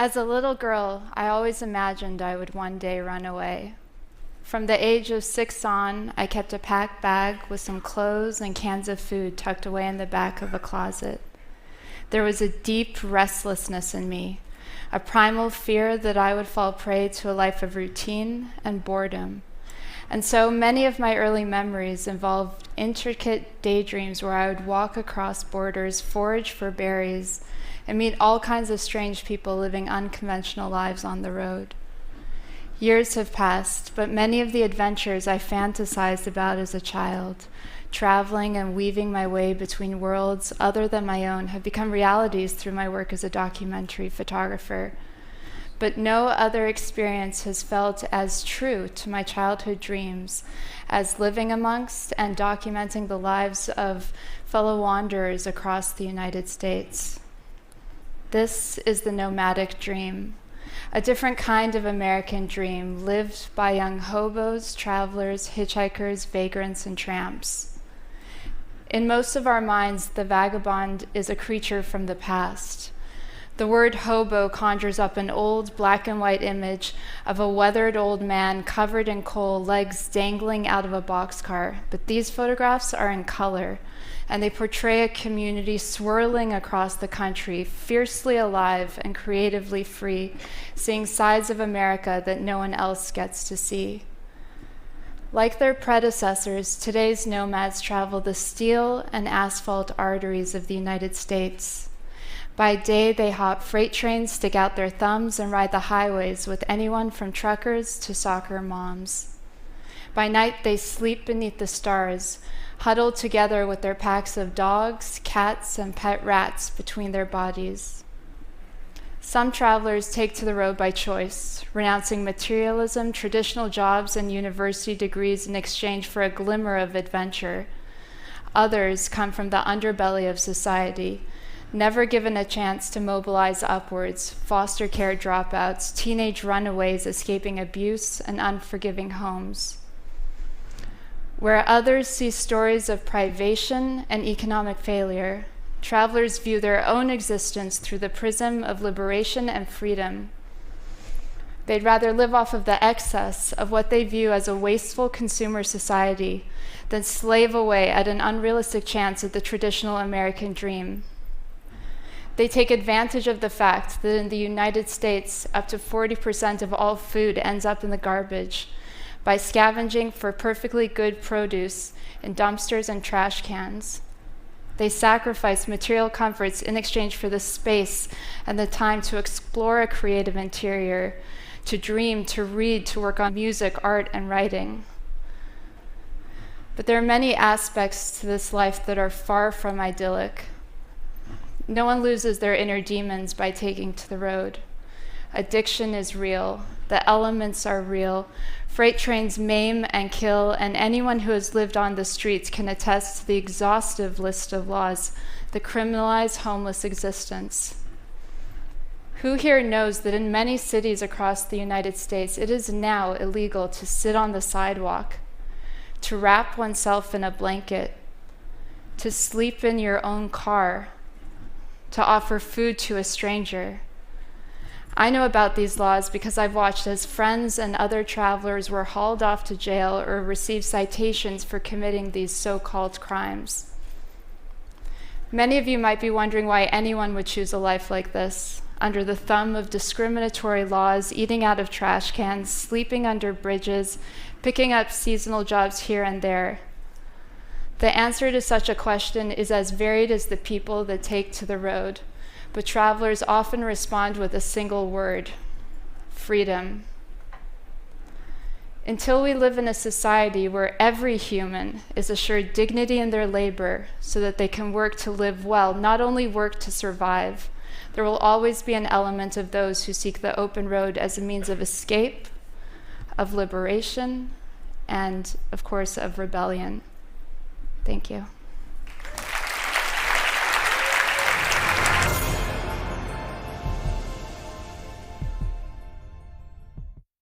As a little girl, I always imagined I would one day run away. From the age of 6 on, I kept a packed bag with some clothes and cans of food tucked away in the back of a closet. There was a deep restlessness in me, a primal fear that I would fall prey to a life of routine and boredom. And so many of my early memories involved intricate daydreams where I would walk across borders, forage for berries, and meet all kinds of strange people living unconventional lives on the road. Years have passed, but many of the adventures I fantasized about as a child, traveling and weaving my way between worlds other than my own, have become realities through my work as a documentary photographer. But no other experience has felt as true to my childhood dreams as living amongst and documenting the lives of fellow wanderers across the United States. This is the nomadic dream, a different kind of American dream lived by young hobos, travelers, hitchhikers, vagrants, and tramps. In most of our minds, the vagabond is a creature from the past. The word hobo conjures up an old black and white image of a weathered old man covered in coal, legs dangling out of a boxcar. But these photographs are in color, and they portray a community swirling across the country, fiercely alive and creatively free, seeing sides of America that no one else gets to see. Like their predecessors, today's nomads travel the steel and asphalt arteries of the United States. By day, they hop freight trains, stick out their thumbs, and ride the highways with anyone from truckers to soccer moms. By night, they sleep beneath the stars, huddled together with their packs of dogs, cats, and pet rats between their bodies. Some travelers take to the road by choice, renouncing materialism, traditional jobs, and university degrees in exchange for a glimmer of adventure. Others come from the underbelly of society, never given a chance to mobilize upwards, foster care dropouts, teenage runaways escaping abuse, and unforgiving homes. Where others see stories of privation and economic failure, travelers view their own existence through the prism of liberation and freedom. They'd rather live off of the excess of what they view as a wasteful consumer society than slave away at an unrealistic chance at the traditional American dream. They take advantage of the fact that in the United States, up to 40% of all food ends up in the garbage by scavenging for perfectly good produce in dumpsters and trash cans. They sacrifice material comforts in exchange for the space and the time to explore a creative interior, to dream, to read, to work on music, art, and writing. But there are many aspects to this life that are far from idyllic. No one loses their inner demons by taking to the road. Addiction is real. The elements are real. Freight trains maim and kill, and anyone who has lived on the streets can attest to the exhaustive list of laws that criminalize homeless existence. Who here knows that in many cities across the United States, it is now illegal to sit on the sidewalk, to wrap oneself in a blanket, to sleep in your own car, to offer food to a stranger? I know about these laws because I've watched as friends and other travelers were hauled off to jail or received citations for committing these so-called crimes. Many of you might be wondering why anyone would choose a life like this, under the thumb of discriminatory laws, eating out of trash cans, sleeping under bridges, picking up seasonal jobs here and there. The answer to such a question is as varied as the people that take to the road, but travelers often respond with a single word: freedom. Until we live in a society where every human is assured dignity in their labor so that they can work to live well, not only work to survive, there will always be an element of those who seek the open road as a means of escape, of liberation, and, of course, of rebellion. Thank you.